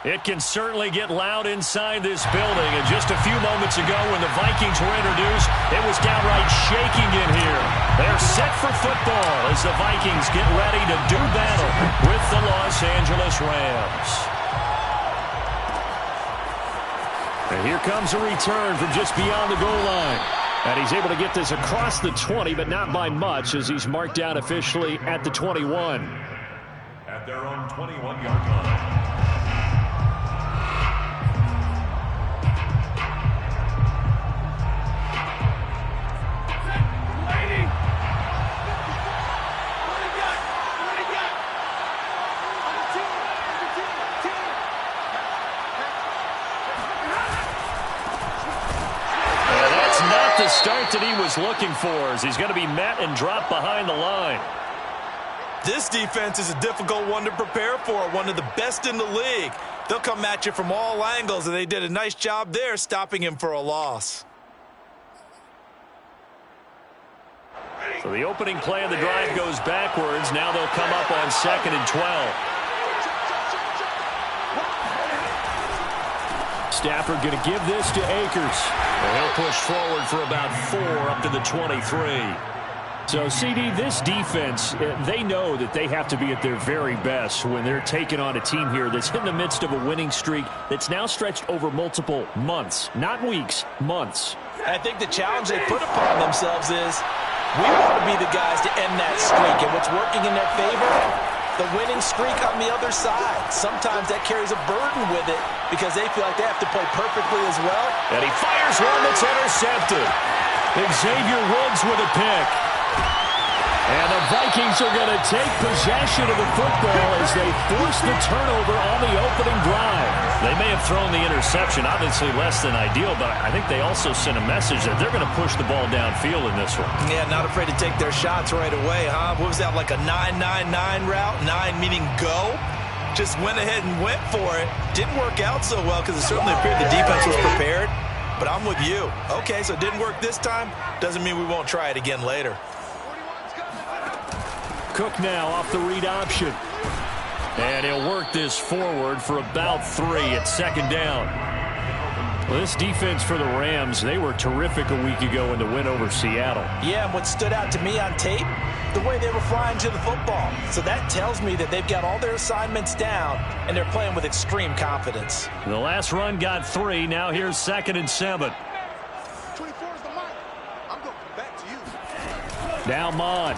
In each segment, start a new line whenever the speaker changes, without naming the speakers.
It can certainly get loud inside this building. And just a few moments ago when the Vikings were introduced, it was downright shaking in here. They're set for football as the Vikings get ready to do battle with the Los Angeles Rams. And here comes a return from just beyond the goal line. And he's able to get this across the 20, but not by much as he's marked down officially at the 21.
At their own 21-yard line.
The start that he was looking for as he's going to be met and dropped behind the line.
This defense is a difficult one to prepare for, one of the best in the league. They'll come at you from all angles, and they did a nice job there stopping him for a loss.
So the opening play of the drive goes backwards. Now they'll come up on 2nd and 12. Stafford going to give this to Akers. And he'll push forward for about 4 up to the 23. So, CD, this defense, they know that they have to be at their very best when they're taking on a team here that's in the midst of a winning streak that's now stretched over multiple months, not weeks, months.
I think the challenge they put upon themselves is we want to be the guys to end that streak. And what's working in their favor? The winning streak on the other side. Sometimes that carries a burden with it because they feel like they have to play perfectly as well.
And he fires one that's intercepted. Xavier Woods with a pick. And the Vikings are going to take possession of the football as they force the turnover on the opening drive. They may have thrown the interception, obviously less than ideal, but I think they also sent a message that they're going to push the ball downfield in this one.
Yeah, not afraid to take their shots right away, huh? What was that, like a 9-9-9 route? 9 meaning go? Just went ahead and went for it. Didn't work out so well because it certainly appeared the defense was prepared. But I'm with you. Okay, so it didn't work this time. Doesn't mean we won't try it again later.
Cook now off the read option. And he'll work this forward for about 3 at 2nd down. Well, this defense for the Rams, they were terrific a week ago in the win over Seattle.
Yeah, and what stood out to me on tape, the way they were flying to the football. So that tells me that they've got all their assignments down, and they're playing with extreme confidence.
The last run got 3. Now here's 2nd and 7.
24 is the mic. I'm going back to you.
Now Mon.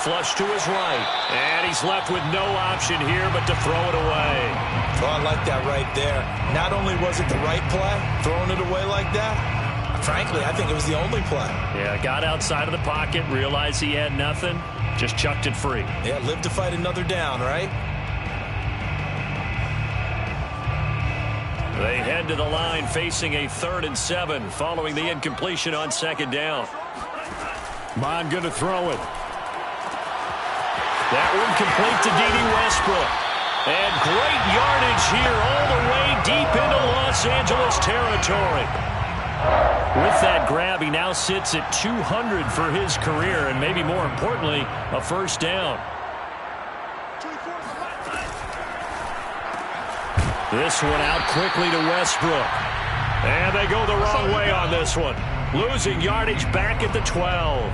Flush to his right. And he's left with no option here but to throw it away.
Oh, I like that right there. Not only was it the right play, throwing it away like that, frankly, I think it was the only play.
Yeah, got outside of the pocket, realized he had nothing, just chucked it free.
Yeah, live to fight another down, right?
They head to the line facing a 3rd and 7 following the incompletion on 2nd down. Mon going to throw it. That one complete to D.D. Westbrook. And great yardage here all the way deep into Los Angeles territory. With that grab, he now sits at 200 for his career, and maybe more importantly, a 1st down. This one out quickly to Westbrook. And they go the wrong way on this one. Losing yardage back at the 12.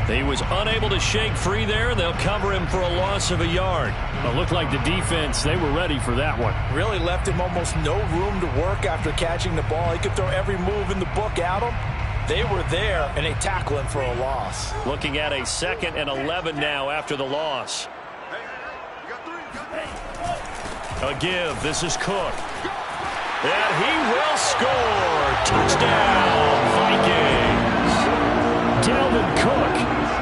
He was unable to shake free there. They'll cover him for a loss of a yard. It looked like the defense, they were ready for that one.
Really left him almost no room to work after catching the ball. He could throw every move in the book at him. They were there, and they tackle him for a loss.
Looking at a 2nd and 11 now after the loss. A give. This is Cook. And he will score. Touchdown, Vikings. Dalvin Cook.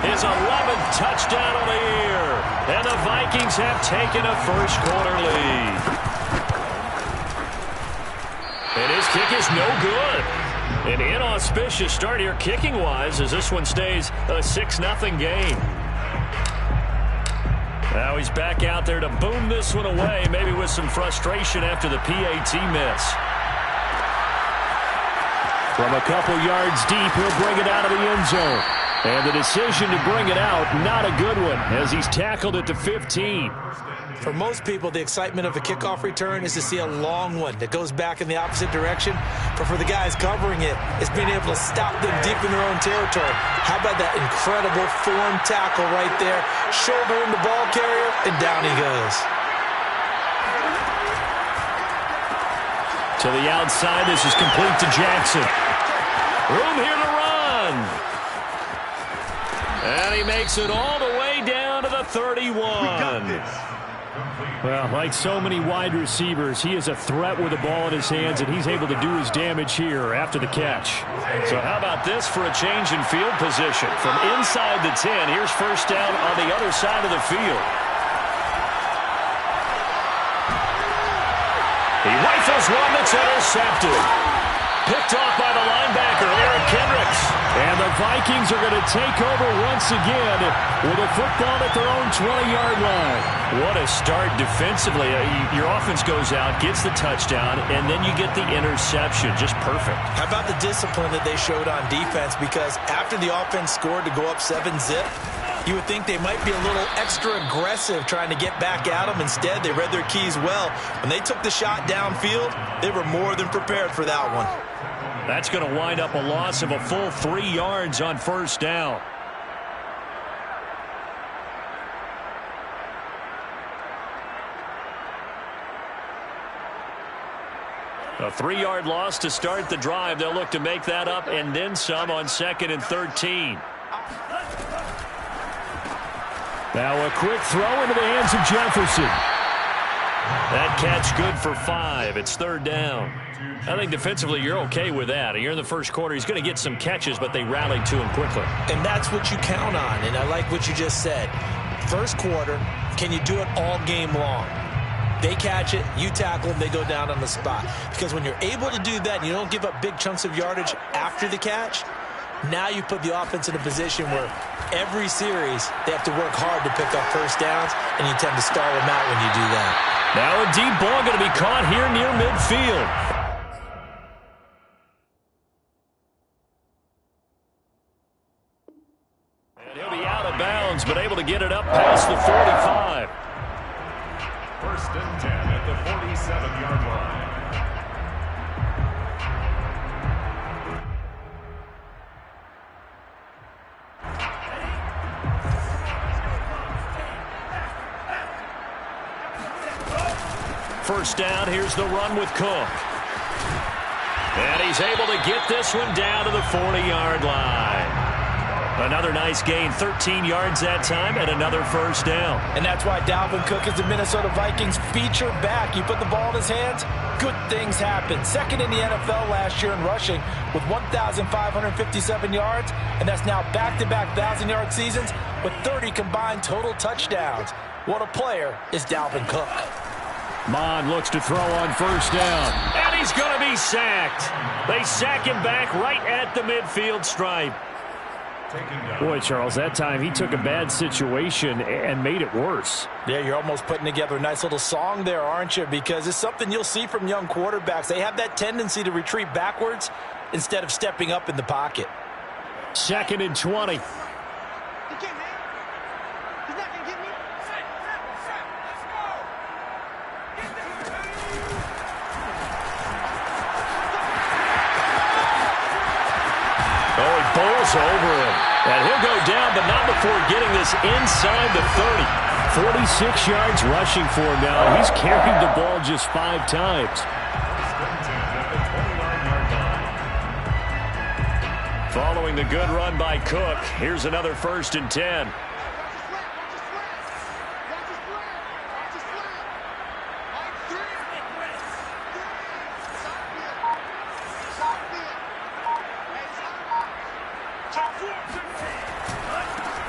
His 11th touchdown of the year. And the Vikings have taken a 1st quarter lead. And his kick is no good. An inauspicious start here kicking-wise as this one stays a 6-0 game. Now he's back out there to boom this one away, maybe with some frustration after the PAT miss. From a couple yards deep, he'll bring it out of the end zone. And the decision to bring it out, not a good one, as he's tackled at the 15.
For most people, the excitement of a kickoff return is to see a long one that goes back in the opposite direction. But for the guys covering it, it's being able to stop them deep in their own territory. How about that incredible form tackle right there? Shouldering the ball carrier, and down he goes.
To the outside, this is complete to Jackson. Room here to run. And he makes it all the way down to the 31. Well, like so many wide receivers, he is a threat with the ball in his hands, and he's able to do his damage here after the catch. So how about this for a change in field position? From inside the 10, here's first down on the other side of the field. He rifles one that's intercepted. Picked off by the linebacker, Eric Kendricks. And the Vikings are going to take over once again with a football at their own 20-yard line. What a start defensively. Your offense goes out, gets the touchdown, and then you get the interception. Just perfect. How about the discipline that they showed on defense? Because after the offense scored to go up 7-zip, you would think they might be a little extra aggressive trying to get back at them. Instead, they read their keys well. When they took the shot downfield, they were more than prepared for that one. That's going to wind up a loss of a full 3 yards on first down. A 3-yard loss to start the drive. They'll look to make that up and then some on 2nd and 13. Now a quick throw into the hands of Jefferson. That catch good for 5. It's 3rd down. I think defensively you're okay with that. You're in the first quarter. He's going to get some catches, but they rallied to him quickly. And that's what you count on, and I like what you just said. First quarter, can you do it all game long? They catch it, you tackle them, they go down on the spot. Because when you're able to do that and you don't give up big chunks of yardage after the catch, now you put the offense in a position where every series they have to work hard to pick up first downs, and you tend to stall them out when you do that. Now a deep ball going to be caught here near midfield. And he'll be out of bounds, but able to get it up past the 45.
1st and 10 at the 47-yard line.
First down, here's the run with Cook. And he's able to get this one down to the 40-yard line. Another nice gain, 13 yards that time, and another first down. And that's why Dalvin Cook is the Minnesota Vikings featured back. You put the ball in his hands, good things happen. 2nd in the NFL last year in rushing with 1,557 yards, and that's now back-to-back 1,000-yard seasons with 30 combined total touchdowns. What a player is Dalvin Cook. Mond looks to throw on first down, and he's going to be sacked. They sack him back right at the midfield stripe. Boy, Charles, that time he took a bad situation and made it worse. Yeah, you're almost putting together a nice little song there, aren't you? Because it's something you'll see from young quarterbacks. They have that tendency to retreat backwards instead of stepping up in the pocket. 2nd and 20. Bowls over him. And he'll go down, but not before getting this inside the 30. 46 yards rushing for him now. He's carried the ball just 5 times. Following the good run by Cook, here's another 1st and 10.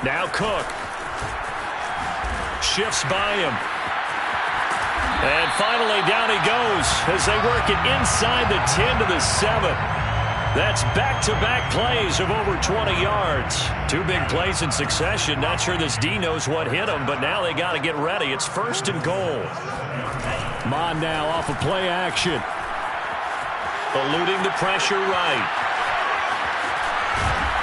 Now Cook shifts by him. And finally down he goes as they work it inside the 10 to the 7. That's back-to-back plays of over 20 yards. 2 big plays in succession. Not sure this D knows what hit him, but now they got to get ready. It's 1st and goal. Mond now off of play action. Eluding the pressure right.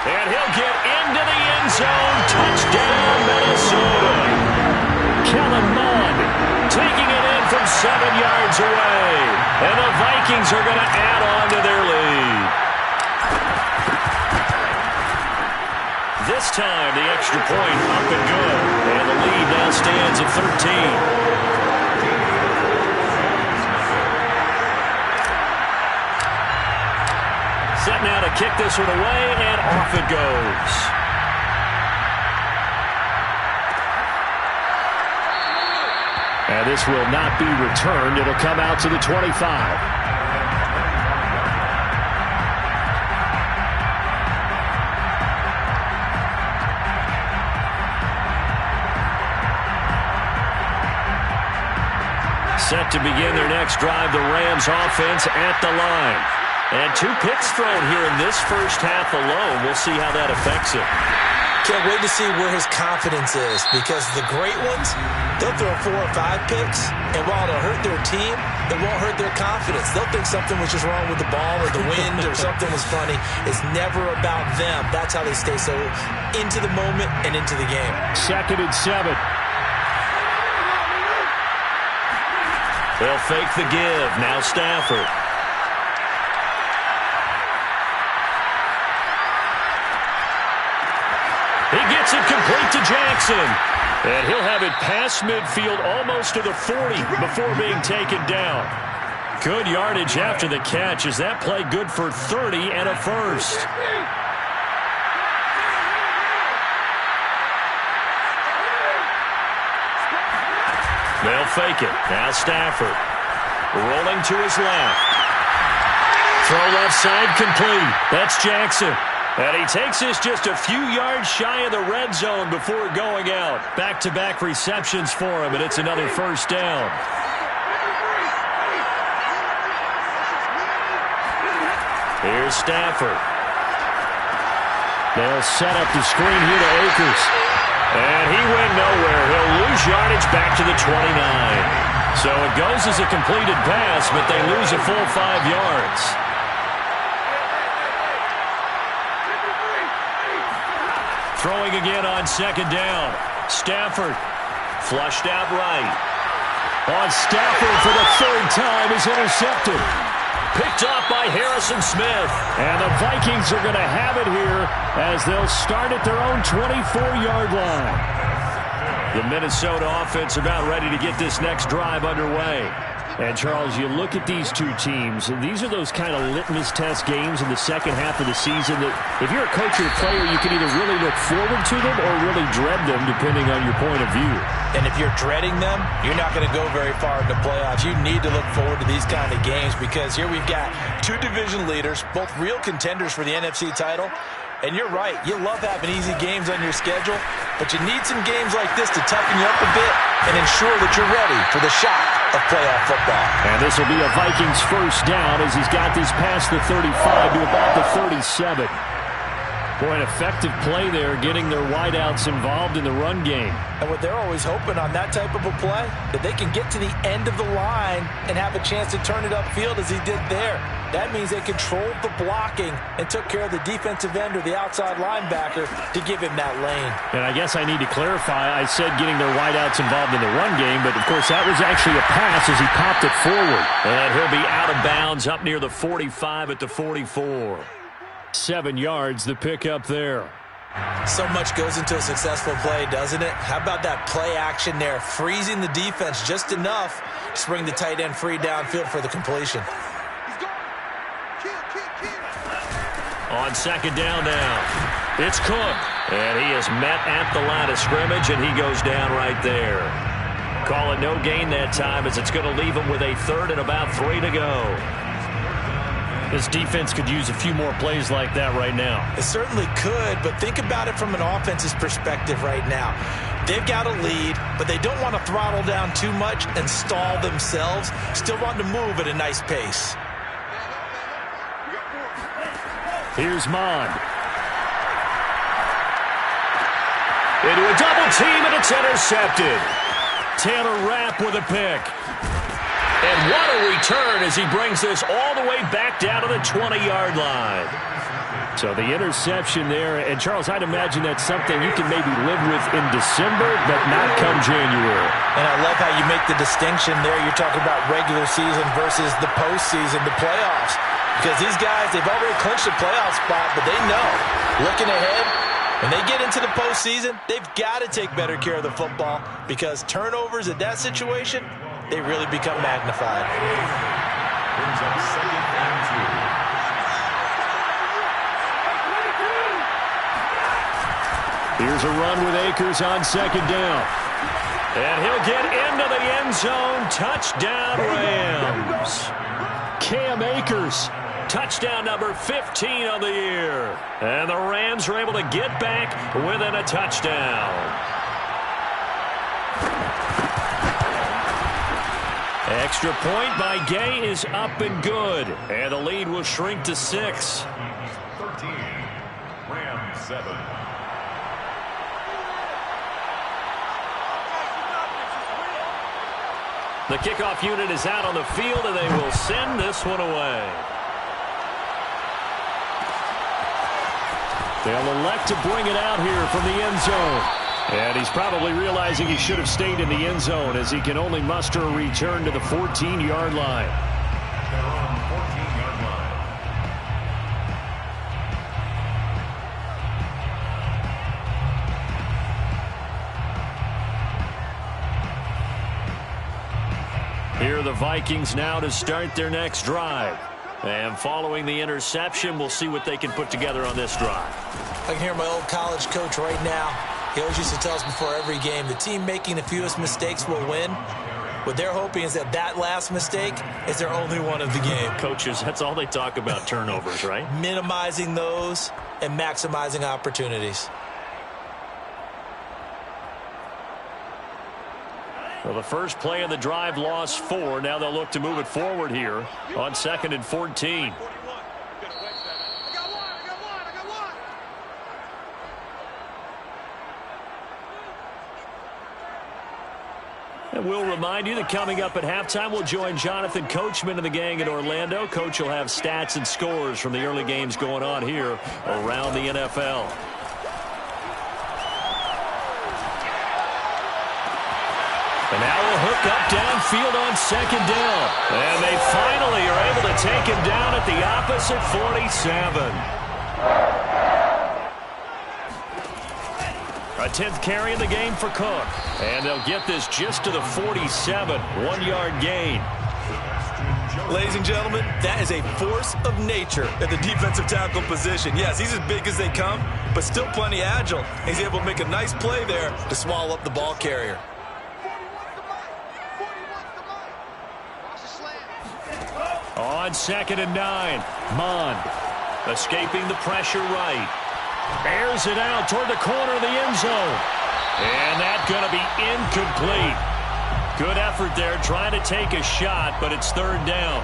And he'll get into the end zone. Touchdown, Minnesota. Kellen Mond taking it in from 7 yards away. And the Vikings are going to add on to their lead. This time, the extra point up and good. And the lead now stands at 13. Set now to kick this one away, and off it goes. And this will not be returned. It'll come out to the 25. Set to begin their next drive, the Rams offense at the line. And 2 picks thrown here in this first half alone. We'll see how that affects him.
Can't wait to see where his confidence is, because the great ones, they'll throw 4 or 5 picks, and while it'll hurt their team, it won't hurt their confidence. They'll think something was just wrong with the ball or the wind or something was funny. It's never about them. That's how they stay so into the moment and into the game.
2nd and 7. They'll fake the give. Now Stafford. He gets it complete to Jackson. And he'll have it past midfield almost to the 40 before being taken down. Good yardage after the catch. Is that play good for 30 and a first? They'll fake it. Now Stafford. Rolling to his left. Throw left side complete. That's Jackson. And he takes this just a few yards shy of the red zone before going out. Back-to-back receptions for him, and it's another first down. Here's Stafford. They'll set up the screen here to Akers. And he went nowhere. He'll lose yardage back to the 29. So it goes as a completed pass, but they lose a full 5 yards. Throwing again on 2nd down. Stafford flushed out right. On Stafford for the 3rd time is intercepted. Picked off by Harrison Smith. And the Vikings are going to have it here as they'll start at their own 24-yard line. The Minnesota offense about ready to get this next drive underway. And, Charles, you look at these two teams, and these are those kind of litmus test games in the second half of the season that if you're a coach or a player, you can either really look forward to them or really dread them, depending on your point of view.
And if you're dreading them, you're not going to go very far in the playoffs. You need to look forward to these kind of games because here we've got 2 division leaders, both real contenders for the NFC title. And you're right, you love having easy games on your schedule, but you need some games like this to toughen you up a bit and ensure that you're ready for the shock of playoff football.
And this will be a Vikings first down as he's got this past the 35 to about the 37. Boy, an effective play there, getting their wideouts involved in the run game.
And what they're always hoping on that type of a play, that they can get to the end of the line and have a chance to turn it upfield as he did there. That means they controlled the blocking and took care of the defensive end or the outside linebacker to give him that lane.
And I guess I need to clarify, I said getting their wideouts involved in the run game, but of course that was actually a pass as he popped it forward. And he'll be out of bounds up near the 45 at the 44. 7 yards, the pickup there.
So much goes into a successful play, doesn't it? How about that play action there, freezing the defense just enough to bring the tight end free downfield for the completion.
On 2nd down now, it's Cook. And he is met at the line of scrimmage, and he goes down right there. Call it no gain that time as it's going to leave him with a 3rd and about 3 to go. This defense could use a few more plays like that right now.
It certainly could, but think about it from an offense's perspective right now. They've got a lead, but they don't want to throttle down too much and stall themselves. Still want to move at a nice pace.
Here's Mond. Into a double team, and it's intercepted. Taylor Rapp with a pick. And what a return as he brings this all the way back down to the 20-yard line. So the interception there, and Charles, I'd imagine that's something you can maybe live with in December, but not come January.
And I love how you make the distinction there. You're talking about regular season versus the postseason, the playoffs. Because these guys, they've already clinched a playoff spot, but they know, looking ahead, when they get into the postseason, they've got to take better care of the football because turnovers in that situation, they really become magnified.
Brings up second and 2.
Here's a run with Akers on second down. And he'll get into the end zone. Touchdown, Rams. Cam Akers, touchdown number 15 on the year. And the Rams are able to get back within a touchdown. Extra point by Gay is up and good. And the lead will shrink to 6.
13. Rams 7.
The kickoff unit is out on the field, and they will send this one away. They'll elect to bring it out here from the end zone. And he's probably realizing he should have stayed in the end zone as he can only muster a return to the 14-yard line.
They're on 14-yard line.
Here are the Vikings now to start their next drive. And following the interception, we'll see what they can put together on this drive.
I can hear my old college coach right now. He always used to tell us before every game, the team making the fewest mistakes will win. What they're hoping is that last mistake is their only one of the game.
Coaches, that's all they talk about, turnovers, right?
Minimizing those and maximizing opportunities.
Well, the first play of the drive lost 4. Now they'll look to move it forward here on 2nd and 14. And we'll remind you that coming up at halftime, we'll join Jonathan Coachman and the gang in Orlando. Coach will have stats and scores from the early games going on here around the NFL. And now we'll hook up downfield on second down. And they finally are able to take him down at the opposite 47. A 10th carry in the game for Cook. And they'll get this just to the 47. 1-yard gain.
Ladies and gentlemen, that is a force of nature at the defensive tackle position. Yes, he's as big as they come, but still plenty agile. He's able to make a nice play there to swallow up the ball carrier.
On 2nd and 9, Mond escaping the pressure right. Airs it out toward the corner of the end zone. And that's going to be incomplete. Good effort there trying to take a shot, but it's 3rd down.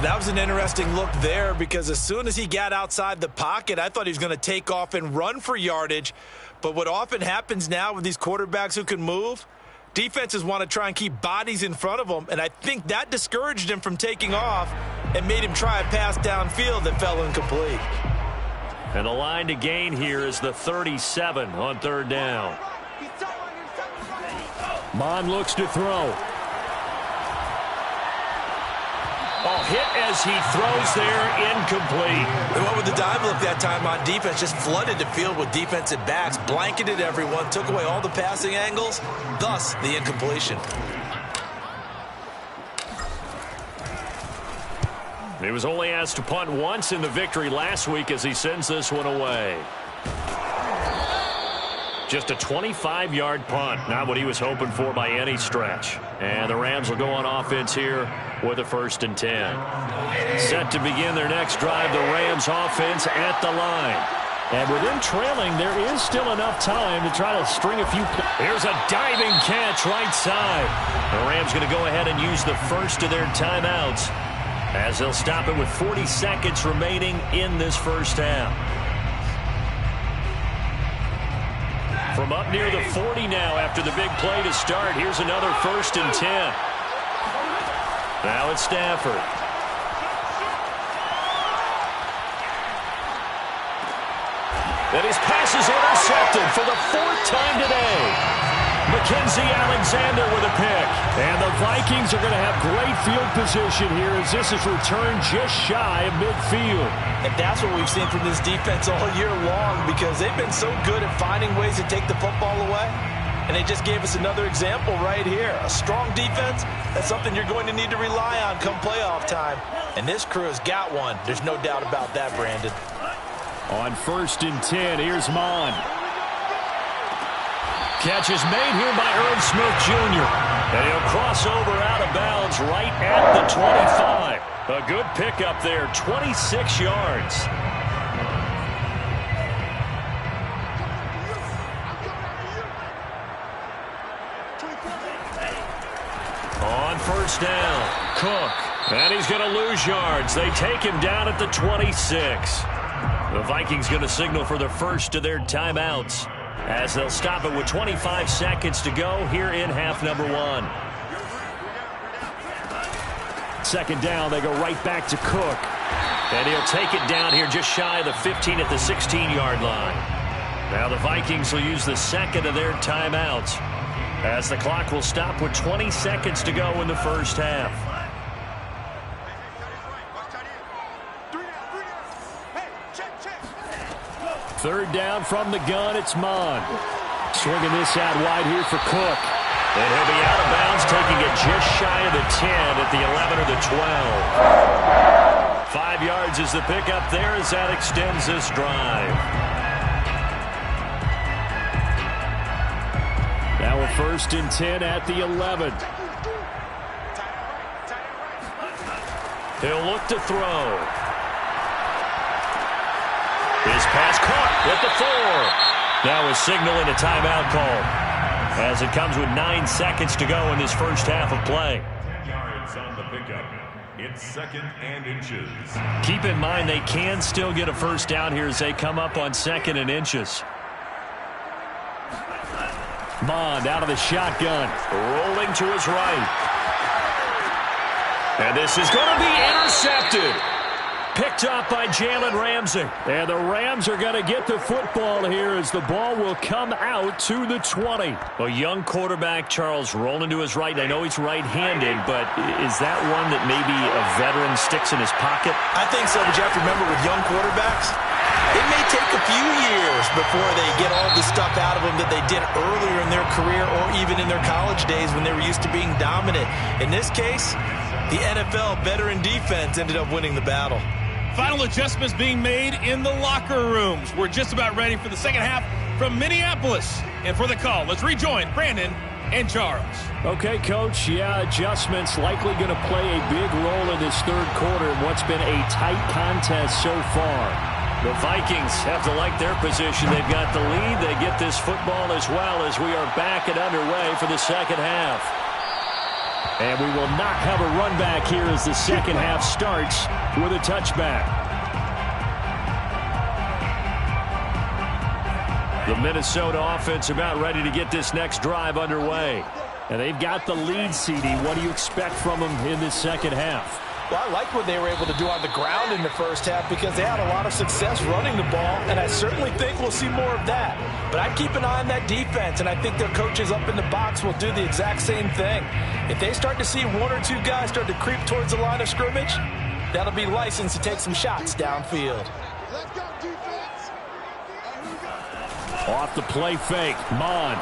That was an interesting look there because as soon as he got outside the pocket, I thought he was going to take off and run for yardage. But what often happens now with these quarterbacks who can move, defenses want to try and keep bodies in front of them, and I think that discouraged him from taking off and made him try a pass downfield that fell incomplete.
And the line to gain here is the 37 on 3rd down. Mond looks to throw. Oh, hit as he throws there, incomplete.
And what with the dive look that time on defense, just flooded the field with defensive backs, blanketed everyone, took away all the passing angles, thus the incompletion.
He was only asked to punt once in the victory last week as he sends this one away. Just a 25-yard punt, not what he was hoping for by any stretch. And the Rams will go on offense here with a 1st and 10. Set to begin their next drive, the Rams offense at the line. And with them trailing, there is still enough time to try to string a few. Here's a diving catch right side. The Rams going to go ahead and use the first of their timeouts as they'll stop it with 40 seconds remaining in this first half. From up near the 40 now after the big play to start. Here's another 1st and 10. Now it's Stafford. And his pass is intercepted for the 4th time today. Mackenzie Alexander with a pick. And the Vikings are going to have great field position here as this is returned just shy of midfield.
And that's what we've seen from this defense all year long, because they've been so good at finding ways to take the football away. And they just gave us another example right here. A strong defense, that's something you're going to need to rely on come playoff time. And this crew has got one. There's no doubt about that, Brandon.
On 1st and 10, here's Mon. Catch is made here by Irv Smith Jr. And he'll cross over out of bounds right at the 25. A good pickup there, 26 yards. On 1st down, Cook. And he's going to lose yards. They take him down at the 26. The Vikings going to signal for the first of their timeouts, as they'll stop it with 25 seconds to go here in half number 1. 2nd down, they go right back to Cook. And he'll take it down here just shy of the 15 at the 16-yard line. Now the Vikings will use the 2nd of their timeouts, as the clock will stop with 20 seconds to go in the first half. Third down from the gun, it's Mon. Swinging this out wide here for Cook. And he'll be out of bounds, taking it just shy of the 10 at the 11 or the 12. 5 yards is the pickup there as that extends this drive. Now a 1st and 10 at the 11. He'll look to throw. His pass caught at the 4. Now a signal and a timeout call, as it comes with 9 seconds to go in this first half of play.
10 yards on the pickup. It's 2nd and inches.
Keep in mind they can still get a first down here as they come up on 2nd and inches. Bond out of the shotgun, rolling to his right. And this is going to be intercepted. Picked up by Jalen Ramsey. And the Rams are going to get the football here as the ball will come out to the 20. A young quarterback, Charles, rolling to his right. I know he's right-handed, but is that one that maybe a veteran sticks in his pocket?
I think so, but you have to remember with young quarterbacks, it may take a few years before they get all the stuff out of them that they did earlier in their career or even in their college days when they were used to being dominant. In this case, the NFL veteran defense ended up winning the battle.
Final adjustments being made in the locker rooms. We're just about ready for the second half from Minneapolis. And for the call, let's rejoin Brandon and Charles.
Okay, Coach. Yeah, adjustments likely going to play a big role in this third quarter in what's been a tight contest so far. The Vikings have to like their position. They've got the lead. They get this football as well as we are back and underway for the second half. And we will not have a run back here as the second half starts with a touchback. The Minnesota offense about ready to get this next drive underway. And they've got the lead, CD. What do you expect from them in this second half?
Well, I like what they were able to do on the ground in the first half because they had a lot of success running the ball, and I certainly think we'll see more of that. But I'd keep an eye on that defense, and I think their coaches up in the box will do the exact same thing. If they start to see one or two guys start to creep towards the line of scrimmage, that'll be licensed to take some shots downfield.
Let's go, defense.
Off the play fake, Mon.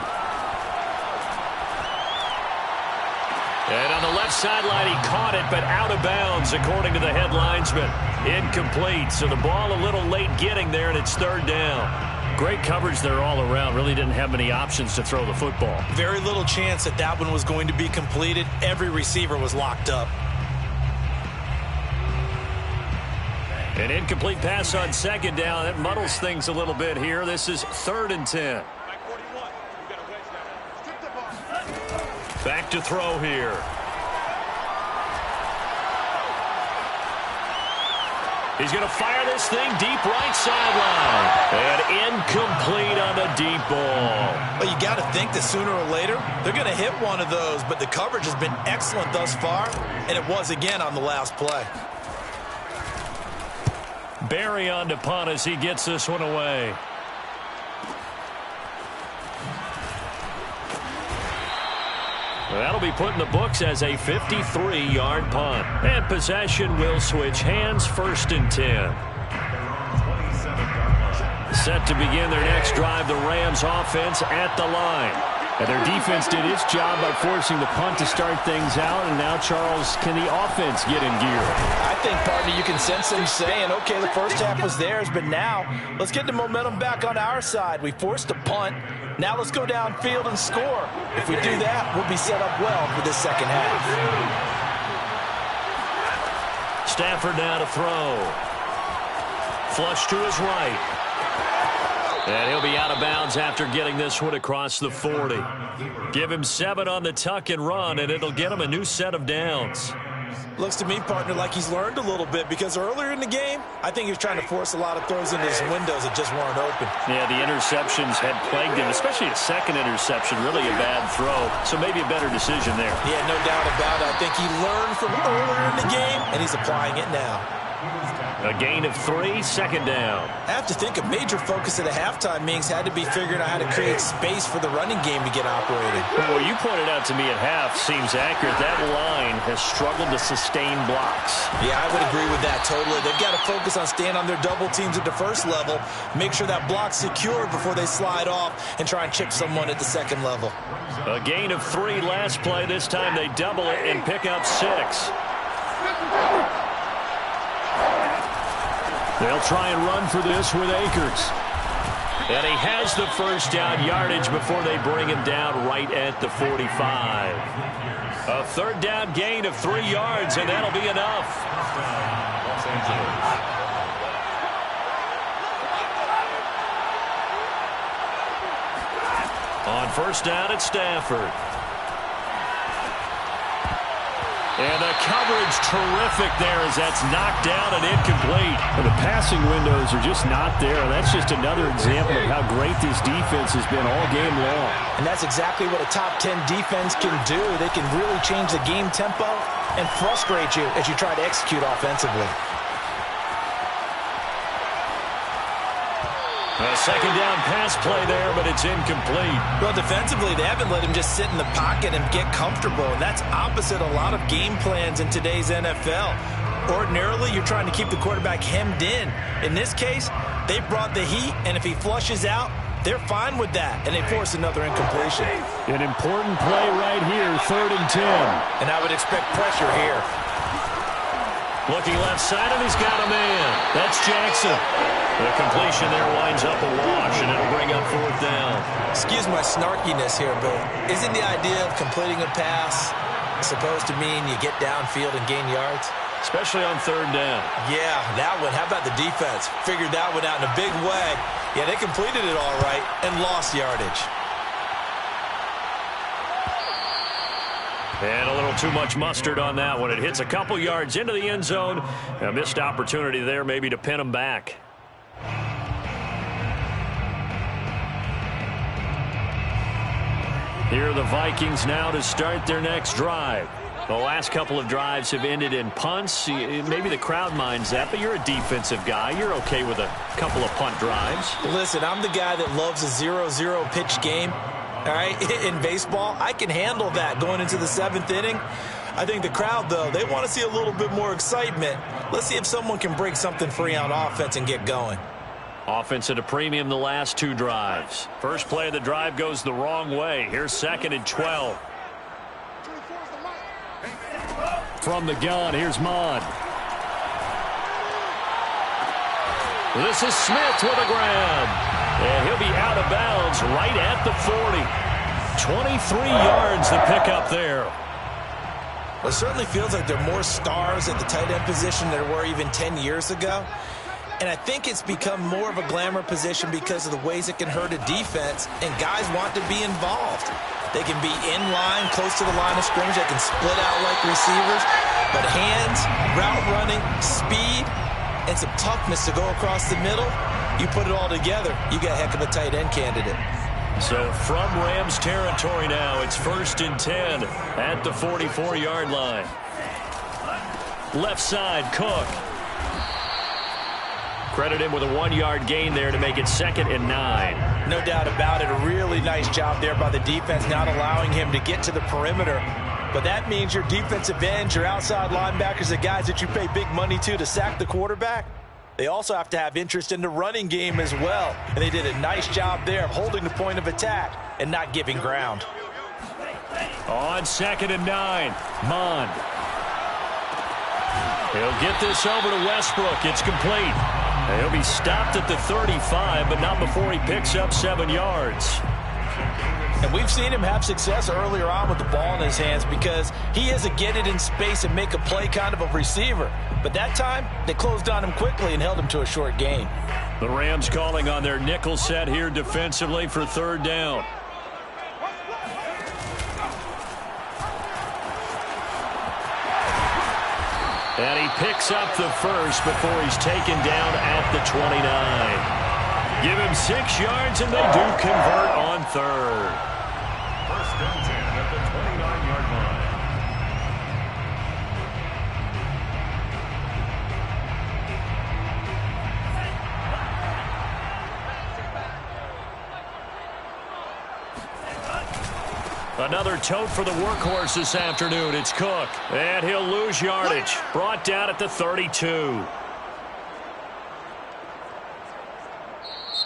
And on the left sideline, he caught it, but out of bounds, according to the head linesman. Incomplete, so the ball a little late getting there, and it's third down. Great coverage there all around. Really didn't have many options to throw the football.
Very little chance that that one was going to be completed. Every receiver was locked up.
An incomplete pass on second down. That muddles things a little bit here. This is 3rd and 10. Back to throw here. He's going to fire this thing deep right sideline. And incomplete on the deep ball.
Well, you got to think that sooner or later, they're going to hit one of those. But the coverage has been excellent thus far. And it was again on the last play.
Barry on to punt as he gets this one away. That'll be put in the books as a 53-yard punt. And possession will switch hands, 1st and 10. Set to begin their next drive, the Rams offense at the line. And their defense did its job by forcing the punt to start things out. And now, Charles, can the offense get in gear?
I think, partner, you can sense them saying, okay, the first half was theirs, but now let's get the momentum back on our side. We forced a punt. Now let's go downfield and score. If we do that, we'll be set up well for this second half.
Stafford now to throw. Flush to his right. And he'll be out of bounds after getting this one across the 40. Give him 7 on the tuck and run, and it'll get him a new set of downs.
Looks to me, partner, like he's learned a little bit, because earlier in the game, I think he was trying to force a lot of throws into his windows that just weren't open.
Yeah, the interceptions had plagued him, especially a second interception, really a bad throw. So maybe a better decision there.
Yeah, no doubt about it. I think he learned from earlier in the game, and he's applying it now.
A gain of 3, 2nd down.
I have to think a major focus at a halftime means had to be figuring out how to create space for the running game to get operated.
Well, you pointed out to me at half seems accurate. That line has struggled to sustain blocks.
Yeah, I would agree with that totally. They've got to focus on staying on their double teams at the first level, make sure that block's secure before they slide off and try and chip someone at the second level.
A gain of 3 last play. This time they double it and pick up 6. They'll try and run for this with Akers. And he has the first down yardage before they bring him down right at the 45. A 3rd down gain of 3 yards, and that'll be enough. On 1st down at Stafford. And the coverage terrific there as that's knocked down and incomplete. And the passing windows are just not there. That's just another example of how great this defense has been all game long.
And that's exactly what a top 10 defense can do. They can really change the game tempo and frustrate you as you try to execute offensively.
A 2nd down pass play there, but it's incomplete.
Well, defensively, they haven't let him just sit in the pocket and get comfortable, and that's opposite a lot of game plans in today's NFL. Ordinarily, you're trying to keep the quarterback hemmed in. In this case, they brought the heat, and if he flushes out, they're fine with that, and they force another incompletion.
An important play right here, 3rd and 10.
And I would expect pressure here.
Looking left side, and he's got a man. That's Jackson. The completion there winds up a wash, and it'll bring up 4th down.
Excuse my snarkiness here, but isn't the idea of completing a pass supposed to mean you get downfield and gain yards?
Especially on 3rd down.
Yeah, that one. How about the defense? Figured that one out in a big way. Yeah, they completed it all right and lost yardage.
And a little too much mustard on that one. It hits a couple yards into the end zone. A missed opportunity there maybe to pin them back. Here are the Vikings now to start their next drive. The last couple of drives have ended in punts. Maybe the crowd minds that, but you're a defensive guy. You're okay with a couple of punt drives.
Listen, I'm the guy that loves a 0-0 pitch game. All right, in baseball, I can handle that going into the 7th inning. I think the crowd, though, they want to see a little bit more excitement. Let's see if someone can break something free on offense and get going.
Offense at a premium the last 2 drives. First play of the drive goes the wrong way. Here's 2nd and 12. From the gun, here's Mod. This is Smith with a grab. And he'll be out of bounds right at the 40. 23 yards to pick up there.
Well, it certainly feels like there are more stars at the tight end position than there were even 10 years ago. And I think it's become more of a glamour position because of the ways it can hurt a defense, and guys want to be involved. They can be in line, close to the line of scrimmage. They can split out like receivers. But hands, route running, speed, and some toughness to go across the middle, you put it all together, you got a heck of a tight end candidate.
So from Rams territory now, it's 1st and 10 at the 44-yard line. Left side, Cook. Credit him with a 1-yard gain there to make it 2nd and 9.
No doubt about it. A really nice job there by the defense, not allowing him to get to the perimeter. But that means your defensive ends, your outside linebackers, the guys that you pay big money to sack the quarterback, they also have to have interest in the running game as well. And they did a nice job there of holding the point of attack and not giving ground.
On 2nd and 9, Mond. He'll get this over to Westbrook. It's complete. He'll be stopped at the 35, but not before he picks up 7 yards.
And we've seen him have success earlier on with the ball in his hands because he is a get it in space and make a play kind of a receiver. But that time, they closed on him quickly and held him to a short gain.
The Rams calling on their nickel set here defensively for 3rd down. And he picks up the first before he's taken down at the 29. Give him 6 yards, and they do convert on 3rd.
1st and 10 at the 29-yard line.
Another tote for the workhorse this afternoon. It's Cook. And he'll lose yardage. Brought down at the 32.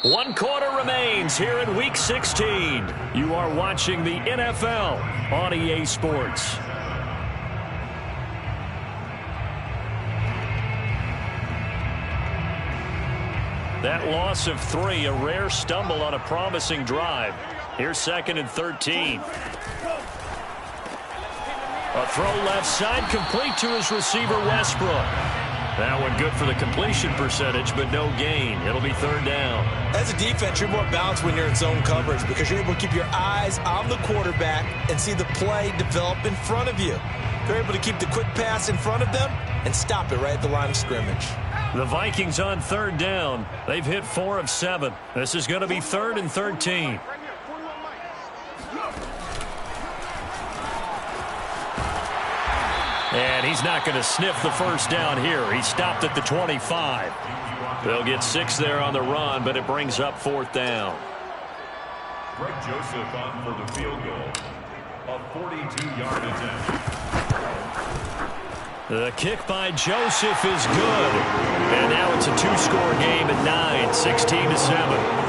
1 quarter remains here in Week 16. You are watching the NFL on EA Sports. That loss of 3, a rare stumble on a promising drive. Here's 2nd and 13. A throw left side, complete to his receiver, Westbrook. That one good for the completion percentage, but no gain. It'll be 3rd down.
As a defense, you're more balanced when you're in zone coverage because you're able to keep your eyes on the quarterback and see the play develop in front of you. You're able to keep the quick pass in front of them and stop it right at the line of scrimmage.
The Vikings on 3rd down. They've hit 4 of 7. This is going to be 3rd and 13. And he's not going to sniff the first down here. He stopped at the 25. They'll get 6 there on the run, but it brings up 4th down.
Greg Joseph on for the field goal. A 42-yard attempt.
The kick by Joseph is good. And now it's a 2-score game at 9, 16-7.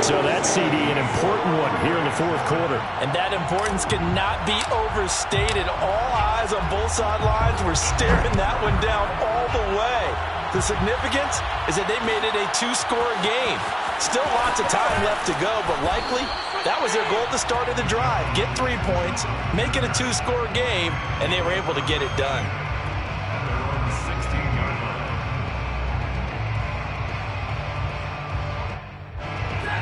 So that CD, an important one here in the 4th quarter.
And that importance cannot be overstated. All eyes on both sidelines were staring that one down all the way. The significance is that they made it a 2-score game. Still lots of time left to go, but likely that was their goal at the start of the drive. Get 3 points, make it a 2-score game, and they were able to get it done.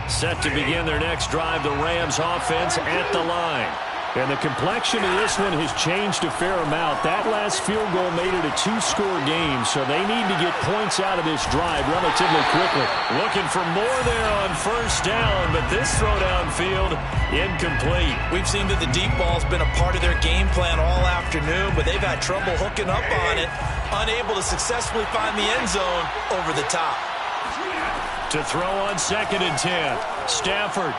Set to begin their next drive, the Rams offense at the line. And the complexion of this one has changed a fair amount. That last field goal made it a 2-score game, so they need to get points out of this drive relatively quickly. Looking for more there on 1st down, but this throw downfield incomplete.
We've seen that the deep ball's been a part of their game plan all afternoon, but they've had trouble hooking up on it, unable to successfully find the end zone over the top.
To throw on 2nd and 10, Stafford.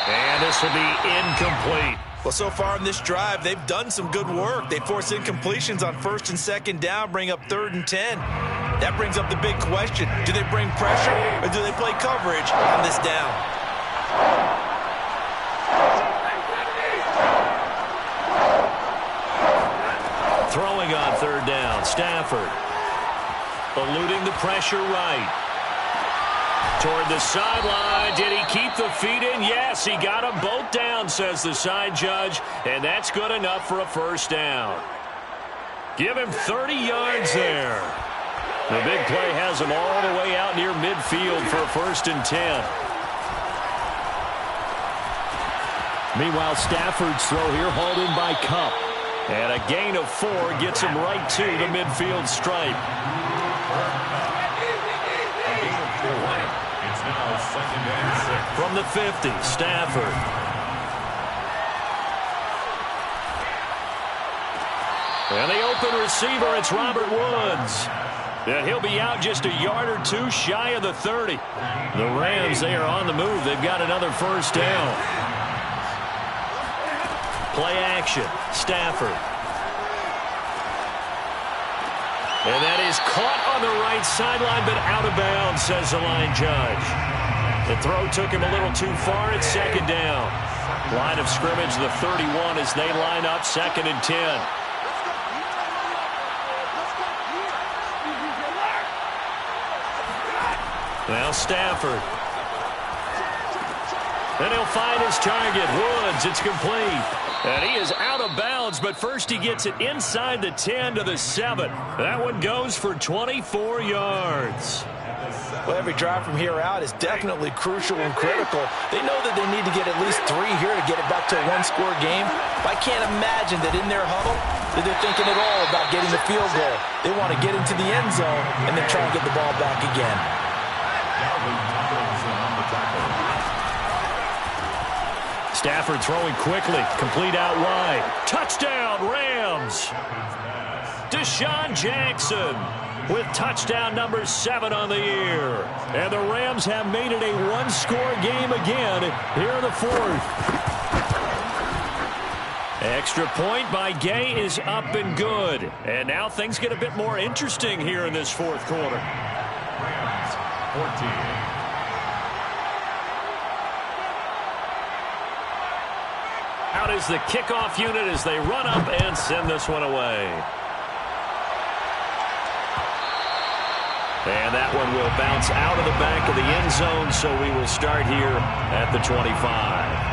And this will be incomplete.
Well, so far in this drive, they've done some good work. They force incompletions on 1st and 2nd down, bring up 3rd and 10. That brings up the big question. Do they bring pressure or do they play coverage on this down?
Throwing on 3rd down, Stafford. Eluding the pressure right. Toward the sideline. Did he keep the feet in? Yes, he got them both down, says the side judge, and that's good enough for a 1st down. Give him 30 yards there. The big play has him all the way out near midfield for a 1st and 10. Meanwhile, Stafford's throw here hauled in by Kupp. And a gain of 4 gets him right to the midfield stripe.
It's now 2nd and 6.
From the 50, Stafford. And the open receiver, it's Robert Woods. And he'll be out just a yard or two shy of the 30. The Rams, they are on the move. They've got another first down. Play action. Stafford. And that is caught on the right sideline, but out of bounds, says the line judge. The throw took him a little too far. It's second down. Line of scrimmage, the 31, as they line up 2nd and 10. Now Stafford. And he'll find his target. Woods, it's complete. And he is out of bounds, but first he gets it inside the 10 to the 7. That one goes for 24 yards.
Well, every drive from here out is definitely crucial and critical. They know that they need to get at least 3 here to get it back to a one-score game. But I can't imagine that in their huddle that they're thinking at all about getting the field goal. They want to get into the end zone and then try and get the ball back again.
Stafford throwing quickly, complete out wide. Touchdown, Rams! Deshaun Jackson with touchdown number 7 on the year. And the Rams have made it a one-score game again here in the 4th. Extra point by Gay is up and good. And now things get a bit more interesting here in this 4th quarter.
Rams 14.
Out is the kickoff unit as they run up and send this one away. And that one will bounce out of the back of the end zone, so we will start here at the 25.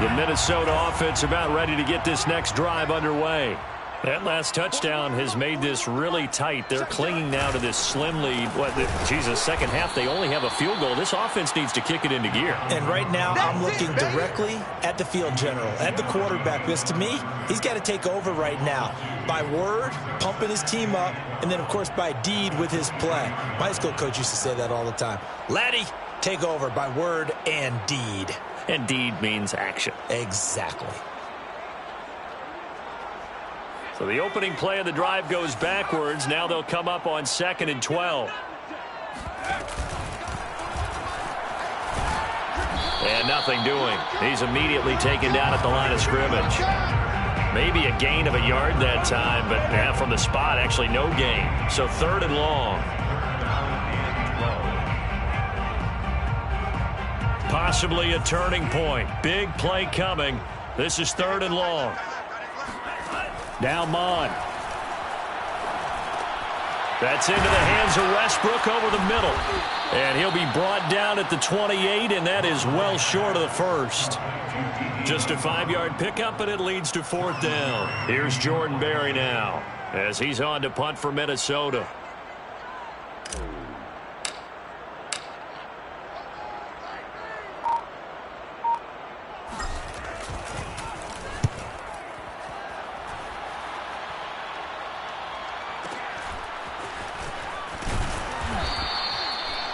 The Minnesota offense about ready to get this next drive underway. That last touchdown has made this really tight. They're clinging now to this slim lead. Second half, they only have a field goal. This offense needs to kick it into gear.
And right now, I'm looking directly at the field general, at the quarterback, because to me, he's got to take over right now. By word, pumping his team up, and then, of course, by deed with his play. My high school coach used to say that all the time. Laddie, take over by word and deed.
And deed means action.
Exactly.
So the opening play of the drive goes backwards. Now they'll come up on 2nd and 12. And nothing doing. He's immediately taken down at the line of scrimmage. Maybe a gain of a yard that time, but from the spot, actually no gain. So 3rd and long. Possibly a turning point. Big play coming. This is 3rd and long. Now Mon. That's into the hands of Westbrook over the middle. And he'll be brought down at the 28, and that is well short of the first. Just a 5-yard pickup, and it leads to 4th down. Here's Jordan Berry now as he's on to punt for Minnesota.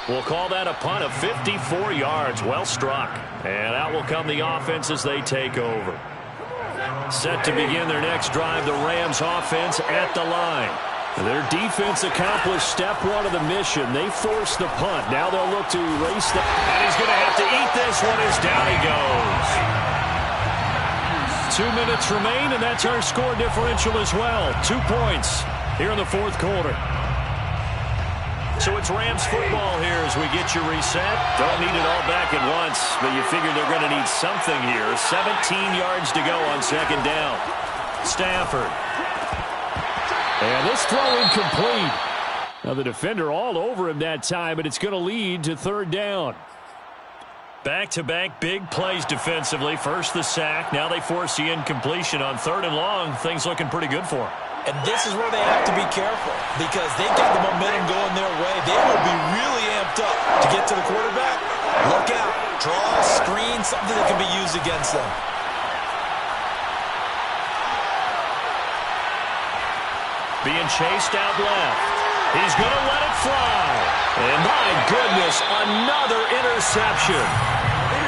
We'll call that a punt of 54 yards. Well struck. And out will come the offense as they take over. Set to begin their next drive, the Rams offense at the line. Their defense accomplished step 1 of the mission. They forced the punt. Now they'll look to erase the... And he's going to have to eat this one as down he goes. 2 minutes remain, and that's our score differential as well. 2 points here in the 4th quarter. So it's Rams football here as we get you reset. Don't need it all back at once, but you figure they're going to need something here. 17 yards to go on 2nd down. Stafford. And this throw incomplete. Now the defender all over him that time, but it's going to lead to 3rd down. Back-to-back big plays defensively. First the sack. Now they force the incompletion on 3rd and long. Things looking pretty good for them.
And this is where they have to be careful because they've got the momentum going their way. They will be really amped up to get to the quarterback. Look out. Draw, screen, something that can be used against them.
Being chased out left. He's going to let it fly. And my goodness, another interception.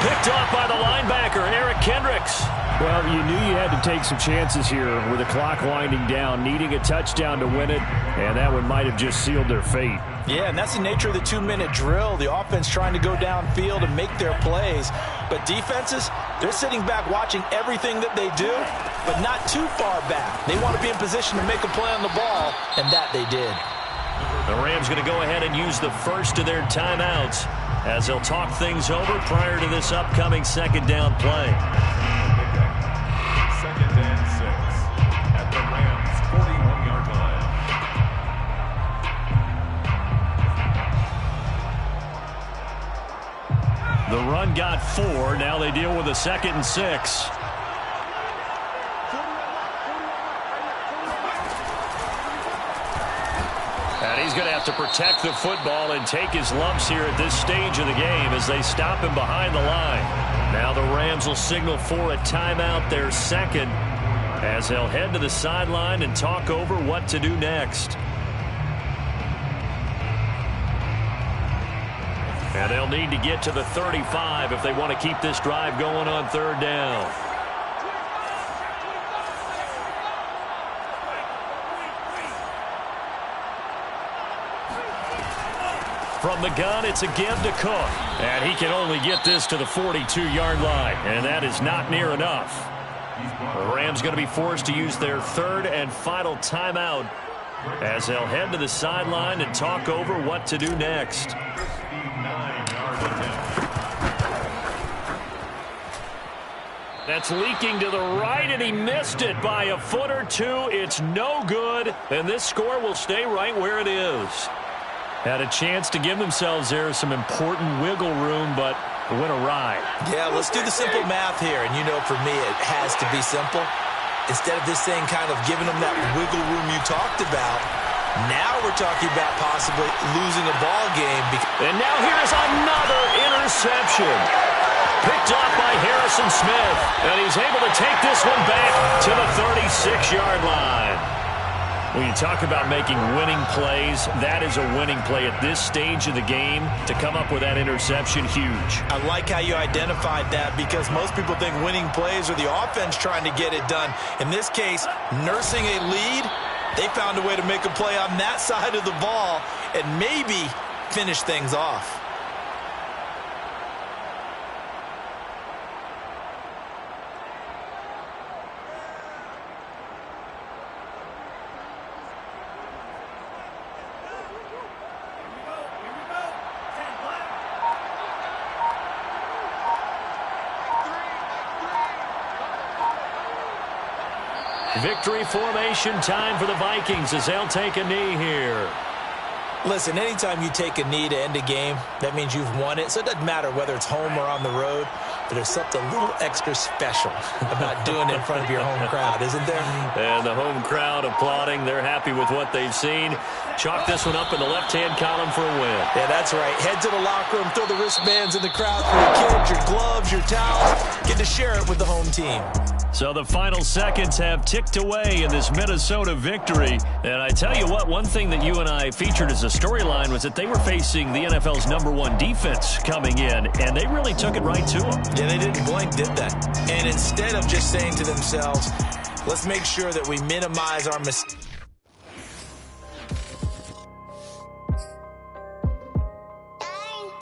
Picked off by the linebacker, Eric Kendricks.
Well, you knew you had to take some chances here with the clock winding down, needing a touchdown to win it, and that one might have just sealed their fate.
Yeah, and that's the nature of the 2-minute drill. The offense trying to go downfield and make their plays. But defenses, they're sitting back watching everything that they do, but not too far back. They want to be in position to make a play on the ball, and that they did.
The Rams going to go ahead and use the first of their timeouts as they'll talk things over prior to this upcoming second down play.
Second and 6 at the Rams' 41-yard line.
The run got 4. Now they deal with a 2nd and 6. And he's going to have to protect the football and take his lumps here at this stage of the game as they stop him behind the line. Now the Rams will signal for a timeout, their second, as they'll head to the sideline and talk over what to do next. And they'll need to get to the 35 if they want to keep this drive going on third down. From the gun, it's a give to Cook. And he can only get this to the 42-yard line. And that is not near enough. The Rams going to be forced to use their third and final timeout as they'll head to the sideline and talk over what to do next. That's leaking to the right, and he missed it by a foot or two. It's no good, and this score will stay right where it is. Had a chance to give themselves there some important wiggle room, but it went awry.
Yeah, let's do the simple math here. And you know, for me, it has to be simple. Instead of this thing kind of giving them that wiggle room you talked about, now we're talking about possibly losing a ball game.
And now here's another interception. Picked off by Harrison Smith. And he's able to take this one back to the 36-yard line. When you talk about making winning plays, that is a winning play at this stage of the game. To come up with that interception, huge.
I like how you identified that because most people think winning plays are the offense trying to get it done. In this case, nursing a lead, they found a way to make a play on that side of the ball and maybe finish things off.
Victory formation time for the Vikings as they'll take a knee here.
Listen, anytime you take a knee to end a game, that means you've won it. So it doesn't matter whether it's home or on the road, but there's something a little extra special about doing it in front of your home crowd, isn't there?
And the home crowd applauding. They're happy with what they've seen. Chalk this one up in the left-hand column for a win.
Yeah, that's right. Head to the locker room, throw the wristbands in the crowd for your kids, your gloves, your towels. Get to share it with the home team.
So the final seconds have ticked away in this Minnesota victory. And I tell you what, one thing that you and I featured as a storyline was that they were facing the NFL's #1 defense coming in, and they really took it right to them.
Yeah, they didn't blink, did they? And instead of just saying to themselves, let's make sure that we minimize our mistakes.